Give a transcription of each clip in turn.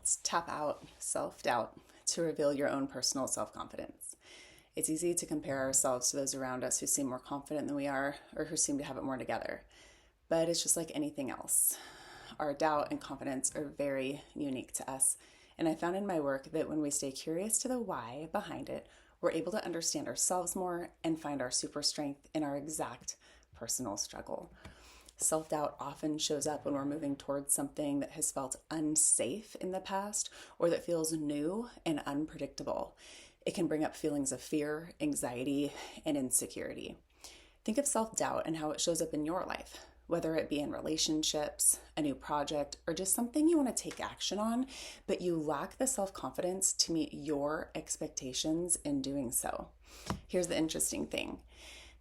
Let's tap out self-doubt to reveal your own personal self-confidence. It's easy to compare ourselves to those around us who seem more confident than we are or who seem to have it more together. But it's just like anything else. Our doubt and confidence are very unique to us. And I found in my work that when we stay curious to the why behind it, we're able to understand ourselves more and find our super strength in our exact personal struggle. Self-doubt often shows up when we're moving towards something that has felt unsafe in the past or that feels new and unpredictable. It can bring up feelings of fear, anxiety, and insecurity. Think of self-doubt and how it shows up in your life, whether it be in relationships, a new project, or just something you want to take action on, but you lack the self-confidence to meet your expectations in doing so. Here's the interesting thing.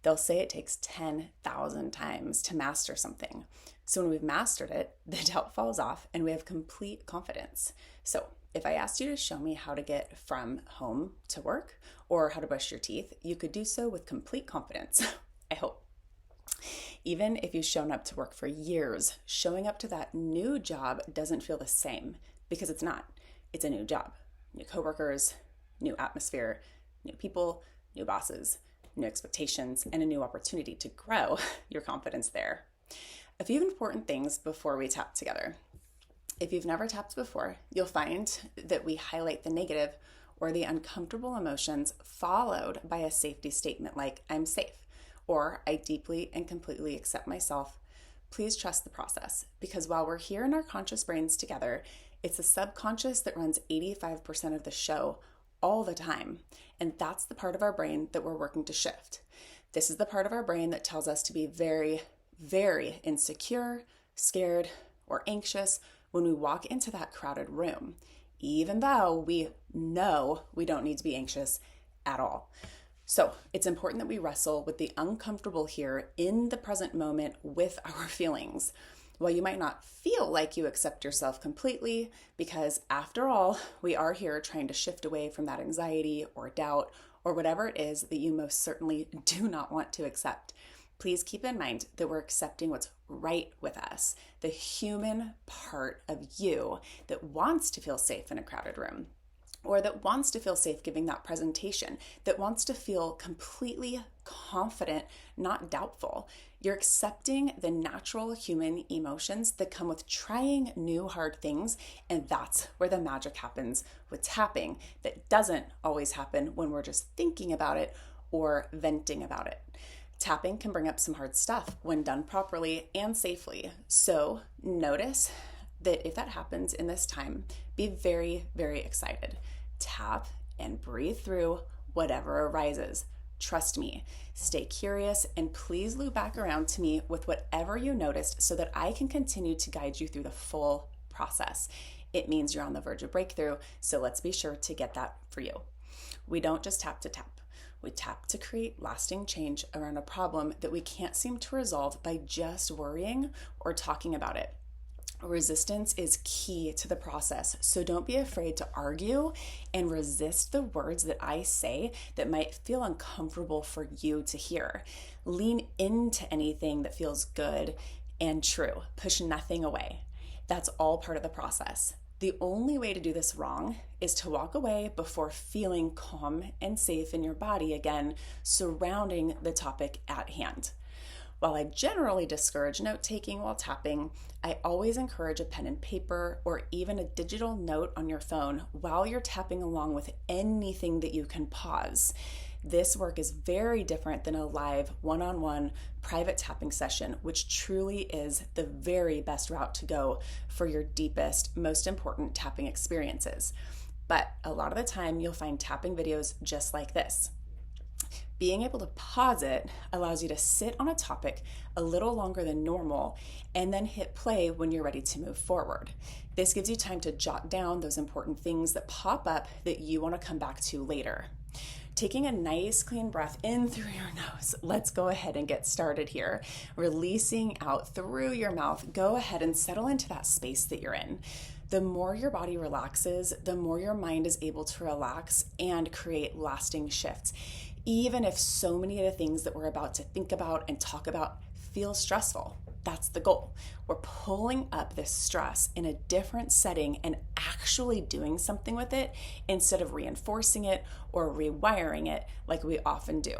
They'll say it takes 10,000 times to master something. So when we've mastered it, the doubt falls off and we have complete confidence. So if I asked you to show me how to get from home to work or how to brush your teeth, you could do so with complete confidence, I hope. Even if you've shown up to work for years, showing up to that new job doesn't feel the same because it's not. It's a new job, new coworkers, new atmosphere, new people, new bosses, new expectations, and a new opportunity to grow your confidence there. A few important things before we tap together. If you've never tapped before, you'll find that we highlight the negative or the uncomfortable emotions followed by a safety statement like, I'm safe, or I deeply and completely accept myself. Please trust the process, because while we're here in our conscious brains together, it's the subconscious that runs 85% of the show all the time. And that's the part of our brain that we're working to shift. This is the part of our brain that tells us to be very, very insecure, scared, or anxious when we walk into that crowded room, even though we know we don't need to be anxious at all. So it's important that we wrestle with the uncomfortable here in the present moment with our feelings. While you might not feel like you accept yourself completely, because after all, we are here trying to shift away from that anxiety or doubt or whatever it is that you most certainly do not want to accept. Please keep in mind that we're accepting what's right with us, the human part of you that wants to feel safe in a crowded room, or that wants to feel safe giving that presentation, that wants to feel completely confident, not doubtful. You're accepting the natural human emotions that come with trying new hard things, and that's where the magic happens with tapping that doesn't always happen when we're just thinking about it or venting about it. Tapping can bring up some hard stuff when done properly and safely. So notice that if that happens in this time, be very, very excited. Tap and breathe through whatever arises. Trust me, stay curious, and please loop back around to me with whatever you noticed so that I can continue to guide you through the full process. It means you're on the verge of breakthrough, so let's be sure to get that for you. We don't just tap to tap. We tap to create lasting change around a problem that we can't seem to resolve by just worrying or talking about it. Resistance is key to the process, so don't be afraid to argue and resist the words that I say that might feel uncomfortable for you to hear. Lean into anything that feels good and true. Push nothing away. That's all part of the process. The only way to do this wrong is to walk away before feeling calm and safe in your body again, surrounding the topic at hand. While I generally discourage note-taking while tapping, I always encourage a pen and paper or even a digital note on your phone while you're tapping along with anything that you can pause. This work is very different than a live one-on-one private tapping session, which truly is the very best route to go for your deepest, most important tapping experiences. But a lot of the time, you'll find tapping videos just like this. Being able to pause it allows you to sit on a topic a little longer than normal and then hit play when you're ready to move forward. This gives you time to jot down those important things that pop up that you want to come back to later. Taking a nice clean breath in through your nose. Let's go ahead and get started here. Releasing out through your mouth. Go ahead and settle into that space that you're in. The more your body relaxes, the more your mind is able to relax and create lasting shifts. Even if so many of the things that we're about to think about and talk about feel stressful. That's the goal. We're pulling up this stress in a different setting and actually doing something with it instead of reinforcing it or rewiring it like we often do.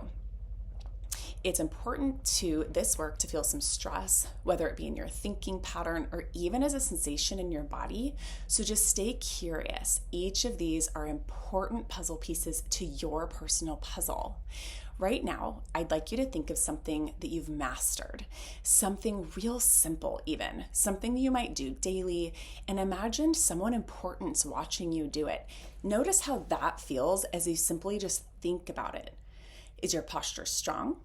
It's important to this work to feel some stress, whether it be in your thinking pattern or even as a sensation in your body. So just stay curious. Each of these are important puzzle pieces to your personal puzzle. Right now, I'd like you to think of something that you've mastered, something real simple even, something you might do daily, and imagine someone important's watching you do it. Notice how that feels as you simply just think about it. Is your posture strong?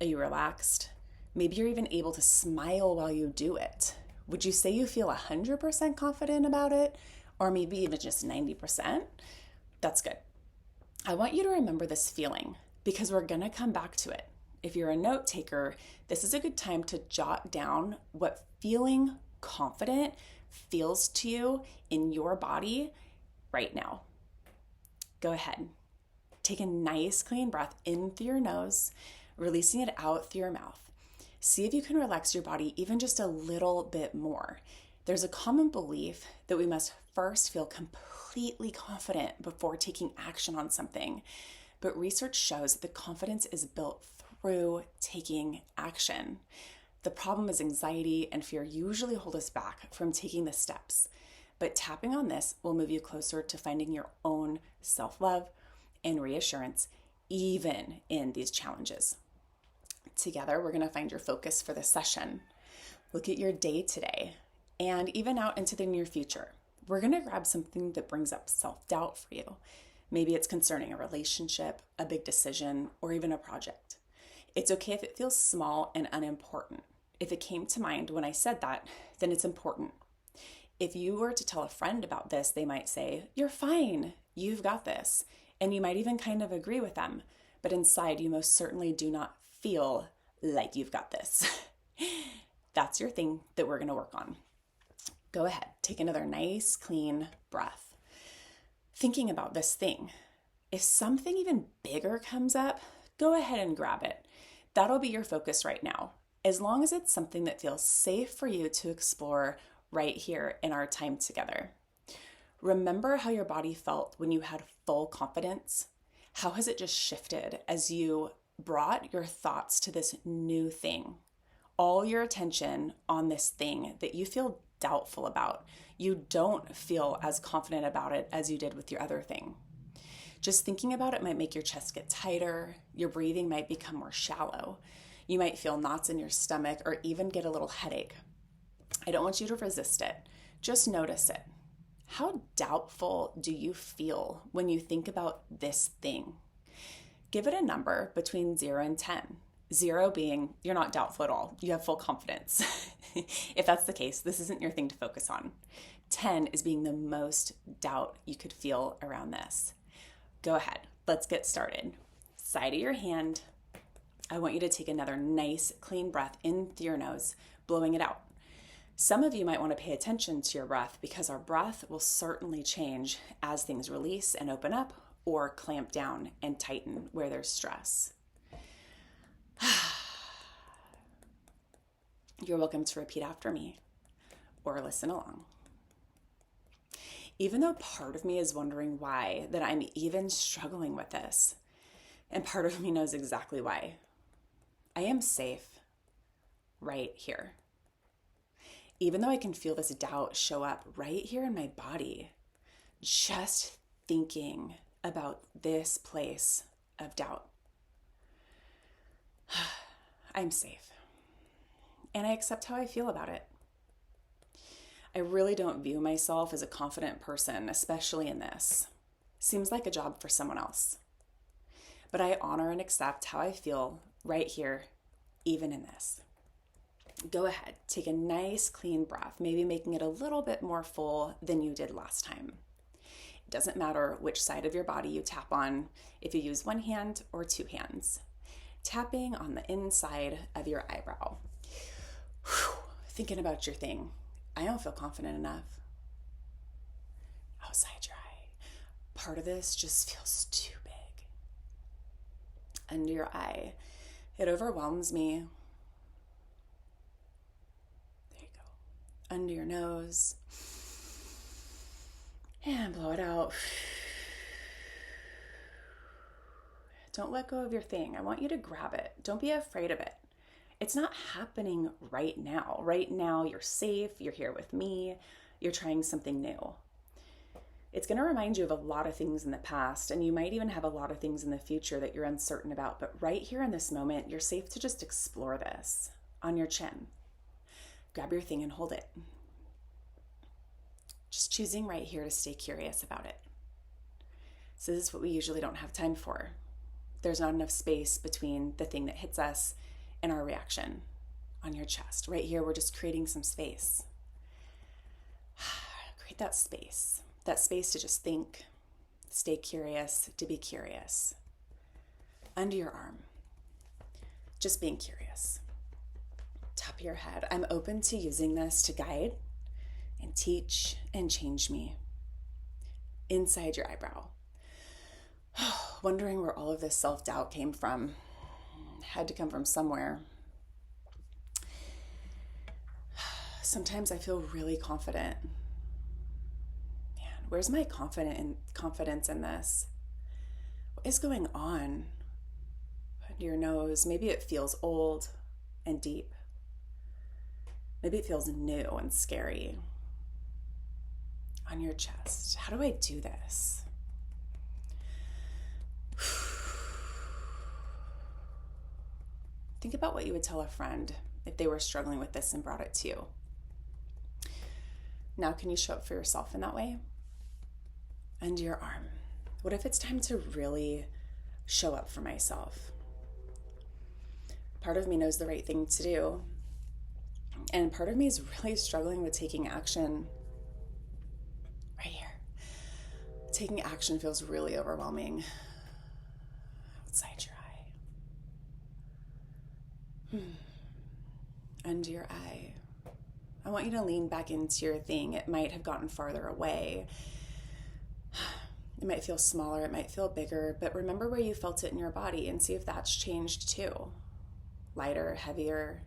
Are you relaxed? Maybe you're even able to smile while you do it. Would you say you feel 100% confident about it? Or maybe even just 90%? That's good. I want you to remember this feeling because we're going to come back to it. If you're a note taker, this is a good time to jot down what feeling confident feels to you in your body right now. Go ahead. Take a nice clean breath in through your nose, releasing it out through your mouth. See if you can relax your body even just a little bit more. There's a common belief that we must first feel completely confident before taking action on something. But research shows that confidence is built through taking action. The problem is anxiety and fear usually hold us back from taking the steps. But tapping on this will move you closer to finding your own self-love and reassurance, even in these challenges. Together, we're going to find your focus for this session. Look at your day today and even out into the near future. We're going to grab something that brings up self-doubt for you. Maybe it's concerning a relationship, a big decision, or even a project. It's okay if it feels small and unimportant. If it came to mind when I said that, then it's important. If you were to tell a friend about this, they might say, "You're fine, you've got this." And you might even kind of agree with them. But inside, you most certainly do not feel like you've got this. That's your thing that we're going to work on. Go ahead, take another nice, clean breath. Thinking about this thing, if something even bigger comes up, go ahead and grab it. That'll be your focus right now, as long as it's something that feels safe for you to explore right here in our time together. Remember how your body felt when you had full confidence? How has it just shifted as you brought your thoughts to this new thing? All your attention on this thing that you feel doubtful about. You don't feel as confident about it as you did with your other thing. Just thinking about it might make your chest get tighter. Your breathing might become more shallow. You might feel knots in your stomach or even get a little headache. I don't want you to resist it. Just notice it. How doubtful do you feel when you think about this thing? Give it a number between 0 and 10. 0 being you're not doubtful at all. You have full confidence. If that's the case, this isn't your thing to focus on. 10 is being the most doubt you could feel around this. Go ahead. Let's get started. Side of your hand. I want you to take another nice, clean breath in through your nose, blowing it out. Some of you might want to pay attention to your breath because our breath will certainly change as things release and open up or clamp down and tighten where there's stress. You're welcome to repeat after me or listen along. Even though part of me is wondering why that I'm even struggling with this, and part of me knows exactly why, I am safe right here. Even though I can feel this doubt show up right here in my body, just thinking about this place of doubt, I'm safe. And I accept how I feel about it. I really don't view myself as a confident person, especially in this. Seems like a job for someone else. But I honor and accept how I feel right here, even in this. Go ahead, take a nice clean breath, maybe making it a little bit more full than you did last time. It doesn't matter which side of your body you tap on, if you use one hand or two hands. Tapping on the inside of your eyebrow. Whew. Thinking about your thing. I don't feel confident enough. Outside your eye. Part of this just feels too big. Under your eye. It overwhelms me. under your nose. And blow it out. Don't let go of your thing. I want you to grab it. Don't be afraid of it. It's not happening right now. Right now, you're safe. You're here with me. You're trying something new. It's going to remind you of a lot of things in the past, and you might even have a lot of things in the future that you're uncertain about. But right here in this moment, you're safe to just explore this on your chin. Grab your thing and hold it. Just choosing right here to stay curious about it. So this is what we usually don't have time for. There's not enough space between the thing that hits us and our reaction on your chest. Right here, we're just creating some space. Create that space to just think, stay curious, to be curious. Under your arm, just being curious. Top of your head, I'm open to using this to guide and teach and change me. Inside your eyebrow, wondering where all of this self-doubt came from. Had to come from somewhere. Sometimes I feel really confident. Man, where's my confidence in this? What is going on? Under your nose, maybe it feels old and deep. Maybe it feels new and scary. On your chest, how do I do this? Think about what you would tell a friend if they were struggling with this and brought it to you. Now, can you show up for yourself in that way? Under your arm. What if it's time to really show up for myself? Part of me knows the right thing to do, and part of me is really struggling with taking action. Right here. Taking action feels really overwhelming. Outside your eye. Under your eye. I want you to lean back into your thing. It might have gotten farther away. It might feel smaller, it might feel bigger, but remember where you felt it in your body and see if that's changed too. Lighter, heavier.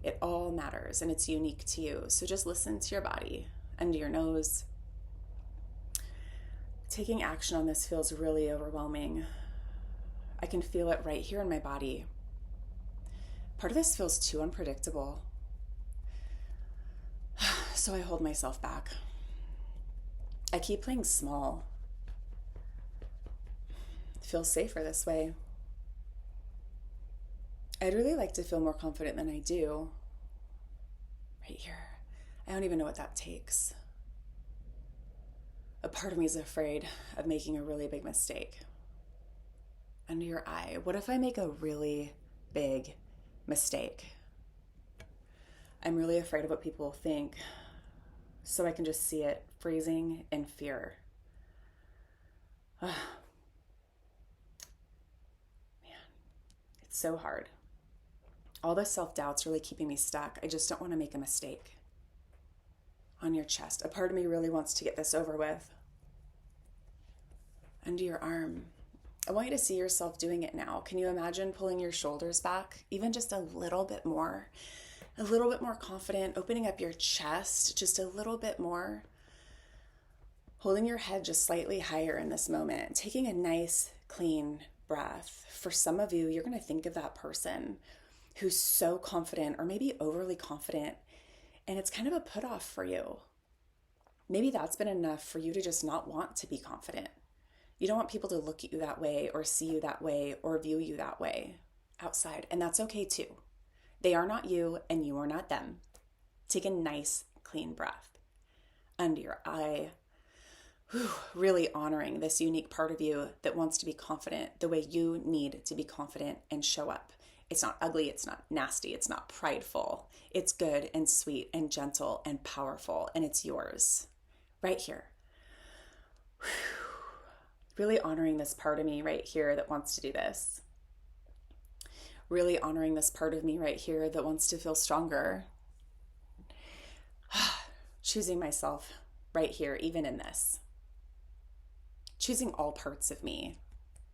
It all matters and it's unique to you. So just listen to your body. Under your nose. Taking action on this feels really overwhelming. I can feel it right here in my body. Part of this feels too unpredictable. So I hold myself back. I keep playing small. It feels safer this way. I'd really like to feel more confident than I do. Right here. I don't even know what that takes. A part of me is afraid of making a really big mistake. Under your eye, what if I make a really big mistake? I'm really afraid of what people will think, so I can just see it freezing in fear. Man, it's so hard. All the self-doubt's really keeping me stuck. I just don't want to make a mistake. On your chest, a part of me really wants to get this over with. Under your arm, I want you to see yourself doing it now. Can you imagine pulling your shoulders back, even just a little bit more confident, opening up your chest just a little bit more, holding your head just slightly higher in this moment, taking a nice, clean breath. For some of you, you're going to think of that person who's so confident or maybe overly confident, and it's kind of a put off for you. Maybe that's been enough for you to just not want to be confident. You don't want people to look at you that way or see you that way or view you that way outside, and that's okay too. They are not you and you are not them. Take a nice, clean breath. Under your eye, really honoring this unique part of you that wants to be confident the way you need to be confident and show up. It's not ugly, it's not nasty, it's not prideful. It's good and sweet and gentle and powerful, and it's yours. Right here. Really honoring this part of me right here that wants to do this. Really honoring this part of me right here that wants to feel stronger. Choosing myself right here, even in this. Choosing all parts of me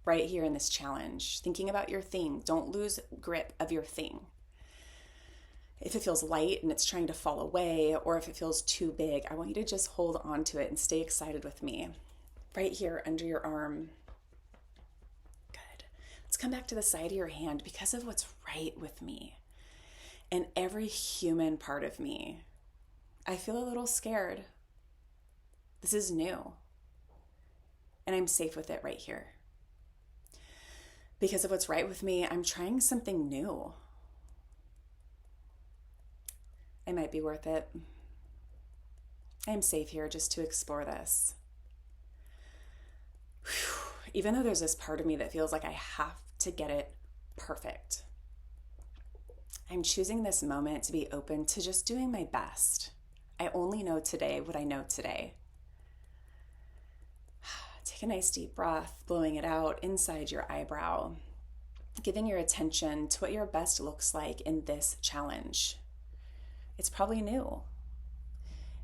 right here in this challenge. Thinking about your thing. Don't lose grip of your thing. If it feels light and it's trying to fall away, or if it feels too big, I want you to just hold on to it and stay excited with me. Right here under your arm. Good. Let's come back to the side of your hand because of what's right with me. And every human part of me, I feel a little scared. This is new. And I'm safe with it right here. Because of what's right with me, I'm trying something new. It might be worth it. I'm safe here just to explore this. Whew. Even though there's this part of me that feels like I have to get it perfect, I'm choosing this moment to be open to just doing my best. I only know today what I know today. Take a nice deep breath, blowing it out inside your eyebrow, giving your attention to what your best looks like in this challenge. It's probably new.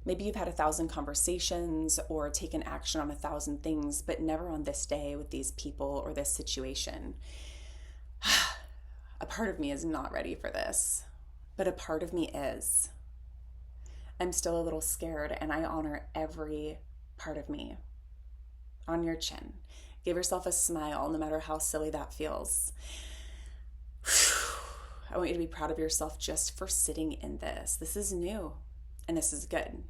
Maybe you've had 1,000 conversations or taken action on 1,000 things, but never on this day with these people or this situation. A part of me is not ready for this, but a part of me is. I'm still a little scared, and I honor every part of me. On your chin. Give yourself a smile, no matter how silly that feels. I want you to be proud of yourself just for sitting in this. This is new, and this is good.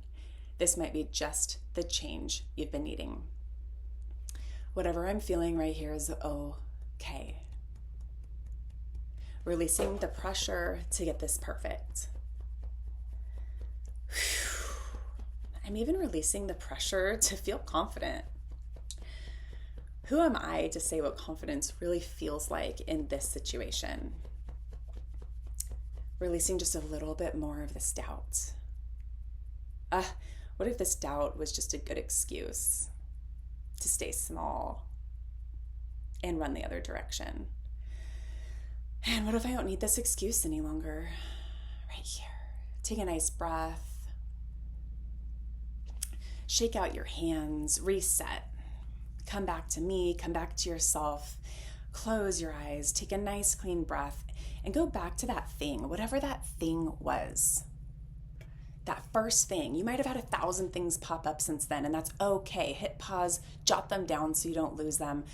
This might be just the change you've been needing. Whatever I'm feeling right here is okay. Releasing the pressure to get this perfect. I'm even releasing the pressure to feel confident. Who am I to say what confidence really feels like in this situation? Releasing just a little bit more of this doubt. What if this doubt was just a good excuse to stay small and run the other direction? And what if I don't need this excuse any longer? Right here. Take a nice breath. Shake out your hands. Reset. Come back to me. Come back to yourself. Close your eyes. Take a nice clean breath and go back to that thing, whatever that thing was. That first thing. You might have had 1,000 things pop up since then, and that's okay. Hit pause, jot them down so you don't lose them.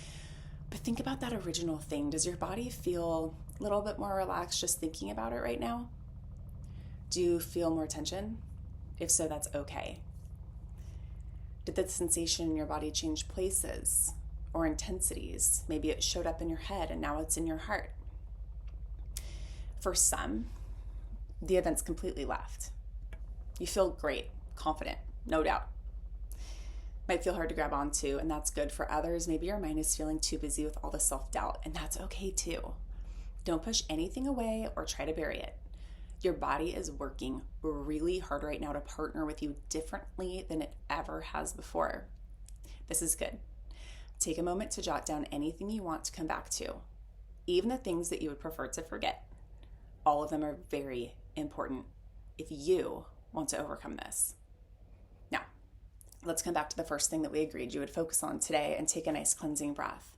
But think about that original thing. Does your body feel a little bit more relaxed just thinking about it right now? Do you feel more tension? If so, that's okay. Did the sensation in your body change places or intensities? Maybe it showed up in your head and now it's in your heart. For some, the event's completely left. You feel great, confident, no doubt. Might feel hard to grab onto, and that's good. For others, maybe your mind is feeling too busy with all the self-doubt, and that's okay too. Don't push anything away or try to bury it. Your body is working really hard right now to partner with you differently than it ever has before. This is good. Take a moment to jot down anything you want to come back to, even the things that you would prefer to forget. All of them are very important if you want to overcome this. Now, let's come back to the first thing that we agreed you would focus on today and take a nice cleansing breath.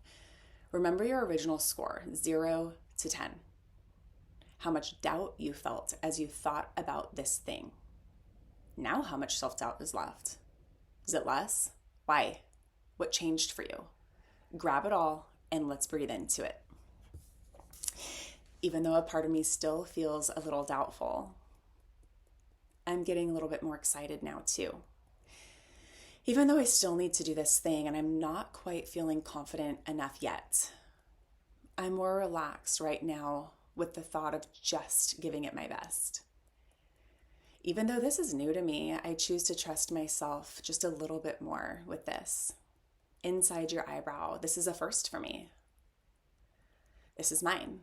Remember your original score, 0 to 10. How much doubt you felt as you thought about this thing. Now how much self-doubt is left? Is it less? Why? What changed for you? Grab it all and let's breathe into it. Even though a part of me still feels a little doubtful, I'm getting a little bit more excited now too. Even though I still need to do this thing and I'm not quite feeling confident enough yet, I'm more relaxed right now with the thought of just giving it my best. Even though this is new to me, I choose to trust myself just a little bit more with this. Inside your eyebrow, this is a first for me. This is mine.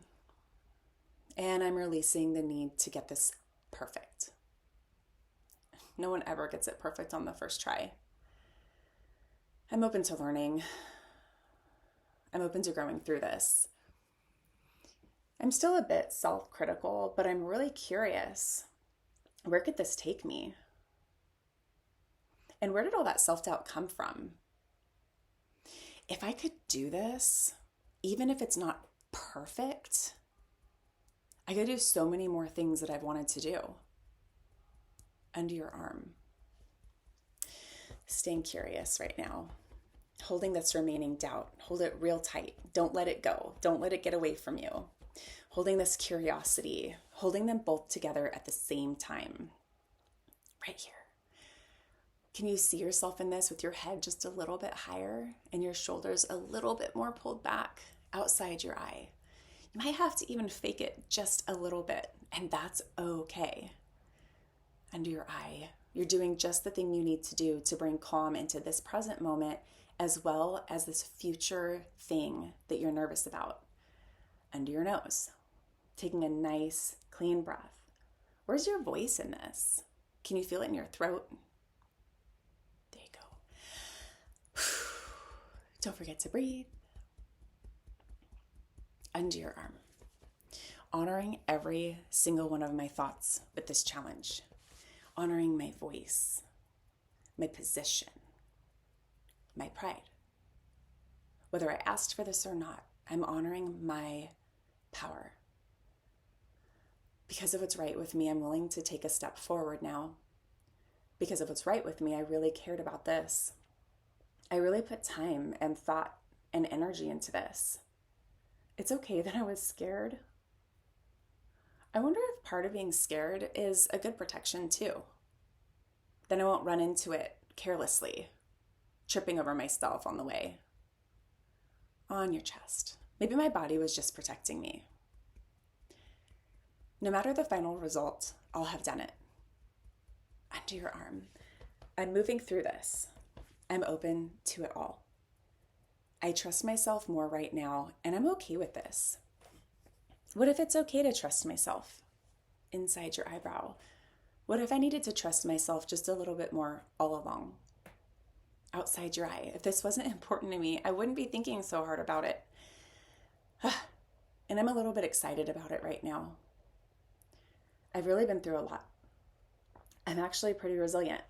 And I'm releasing the need to get this perfect. No one ever gets it perfect on the first try. I'm open to learning. I'm open to growing through this. I'm still a bit self-critical, but I'm really curious. Where could this take me? And where did all that self-doubt come from? If I could do this, even if it's not perfect, I could do so many more things that I've wanted to do. Under your arm. Staying curious right now. Holding this remaining doubt. Hold it real tight. Don't let it go. Don't let it get away from you. Holding this curiosity. Holding them both together at the same time. Right here. Can you see yourself in this with your head just a little bit higher and your shoulders a little bit more pulled back outside your eye? You might have to even fake it just a little bit, and that's okay. Under your eye, you're doing just the thing you need to do to bring calm into this present moment, as well as this future thing that you're nervous about. Under your nose, taking a nice, clean breath. Where's your voice in this? Can you feel it in your throat? There you go. Don't forget to breathe. Under your arm. Honoring every single one of my thoughts with this challenge. Honoring my voice, my position, my pride. Whether I asked for this or not, I'm honoring my power. Because of what's right with me, I'm willing to take a step forward now. Because of what's right with me, I really cared about this. I really put time and thought and energy into this. It's okay that I was scared. I wonder if part of being scared is a good protection too. Then I won't run into it carelessly, tripping over myself on the way. On your chest. Maybe my body was just protecting me. No matter the final result, I'll have done it. Under your arm. I'm moving through this. I'm open to it all. I trust myself more right now, and I'm okay with this. What if it's okay to trust myself? Inside your eyebrow. What if I needed to trust myself just a little bit more all along? Outside your eye. If this wasn't important to me, I wouldn't be thinking so hard about it. And I'm a little bit excited about it right now. I've really been through a lot. I'm actually pretty resilient.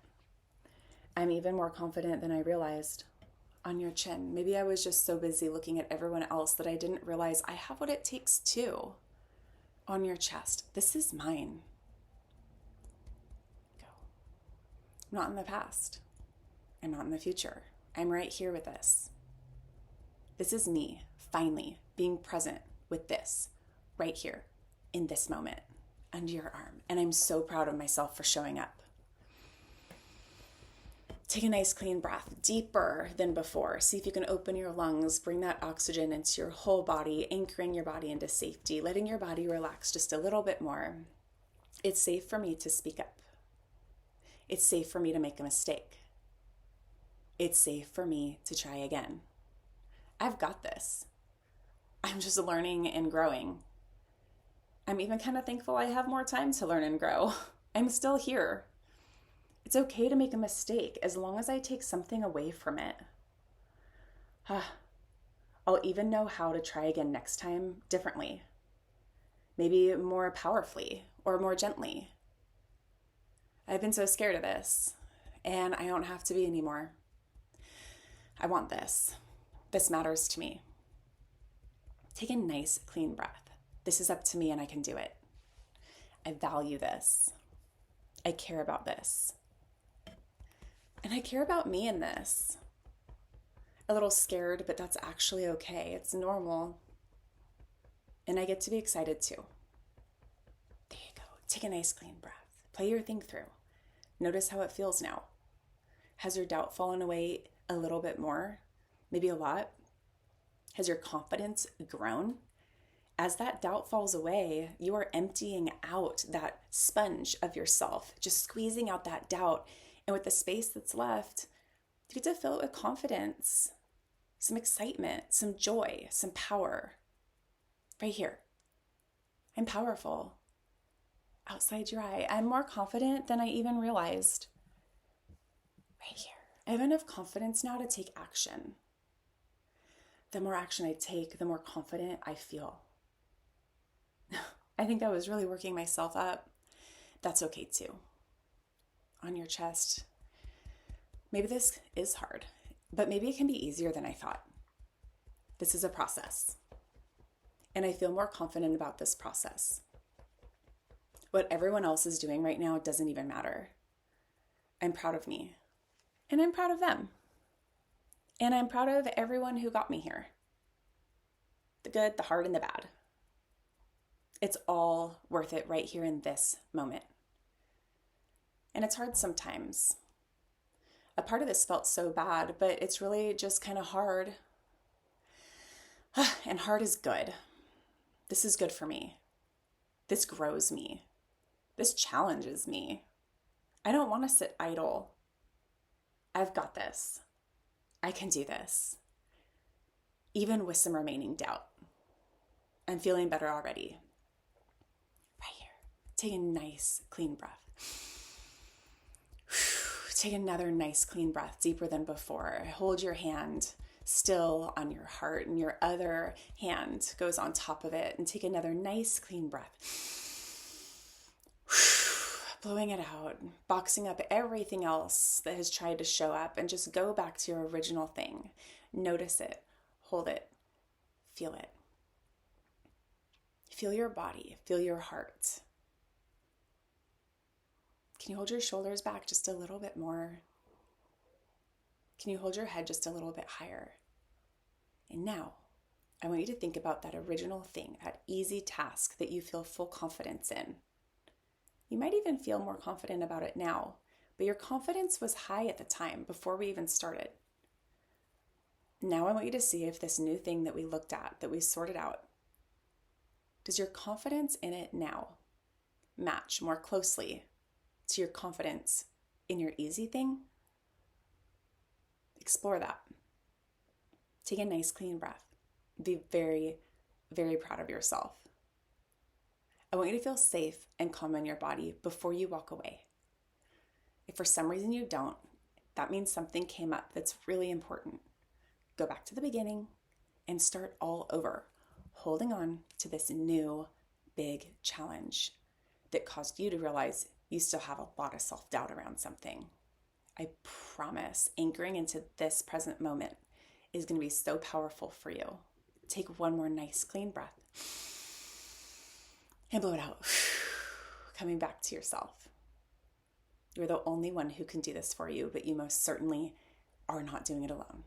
I'm even more confident than I realized. On your chin. Maybe I was just so busy looking at everyone else that I didn't realize I have what it takes too. On your chest. This is mine. Go. I'm not in the past. I'm not in the future. I'm right here with this. This is me, finally, being present with this, right here, in this moment, under your arm. And I'm so proud of myself for showing up. Take a nice clean breath, deeper than before. See if you can open your lungs, bring that oxygen into your whole body, anchoring your body into safety, letting your body relax just a little bit more. It's safe for me to speak up. It's safe for me to make a mistake. It's safe for me to try again. I've got this. I'm just learning and growing. I'm even kind of thankful I have more time to learn and grow. I'm still here. It's okay to make a mistake as long as I take something away from it. I'll even know how to try again next time differently. Maybe more powerfully or more gently. I've been so scared of this, and I don't have to be anymore. I want this. This matters to me. Take a nice, clean breath. This is up to me and I can do it. I value this. I care about this. And I care about me in this. A little scared, but that's actually okay. It's normal. And I get to be excited too. There you go. Take a nice clean breath. Play your thing through. Notice how it feels now. Has your doubt fallen away a little bit more? Maybe a lot? Has your confidence grown? As that doubt falls away, you are emptying out that sponge of yourself, just squeezing out that doubt. And with the space that's left, you get to fill it with confidence, some excitement, some joy, some power. Right here. I'm powerful. Outside your eye. I'm more confident than I even realized. Right here. I have enough confidence now to take action. The more action I take, the more confident I feel. I think I was really working myself up. That's okay too. On your chest. Maybe this is hard, but maybe it can be easier than I thought. This is a process. And I feel more confident about this process. What everyone else is doing right now doesn't even matter. I'm proud of me, and I'm proud of them. And I'm proud of everyone who got me here. The good, the hard, and the bad. It's all worth it right here in this moment. And it's hard sometimes. A part of this felt so bad, but it's really just kind of hard. And hard is good. This is good for me. This grows me. This challenges me. I don't want to sit idle. I've got this. I can do this. Even with some remaining doubt. I'm feeling better already. Right here. Take a nice, clean breath. Take another nice, clean breath, deeper than before. Hold your hand still on your heart, and your other hand goes on top of it, and take another nice, clean breath. Blowing it out, boxing up everything else that has tried to show up, and just go back to your original thing. Notice it, hold it, feel it. Feel your body, feel your heart. Can you hold your shoulders back just a little bit more? Can you hold your head just a little bit higher? And now, I want you to think about that original thing, that easy task that you feel full confidence in. You might even feel more confident about it now, but your confidence was high at the time before we even started. Now I want you to see if this new thing that we looked at, that we sorted out, does your confidence in it now match more closely to your confidence in your easy thing? Explore that. Take a nice clean breath. Be very, very proud of yourself. I want you to feel safe and calm in your body before you walk away. If for some reason you don't, that means something came up that's really important. Go back to the beginning and start all over, holding on to this new big challenge that caused you to realize you still have a lot of self-doubt around something. I promise anchoring into this present moment is going to be so powerful for you. Take one more nice clean breath and blow it out. Coming back to yourself. You're the only one who can do this for you, but you most certainly are not doing it alone.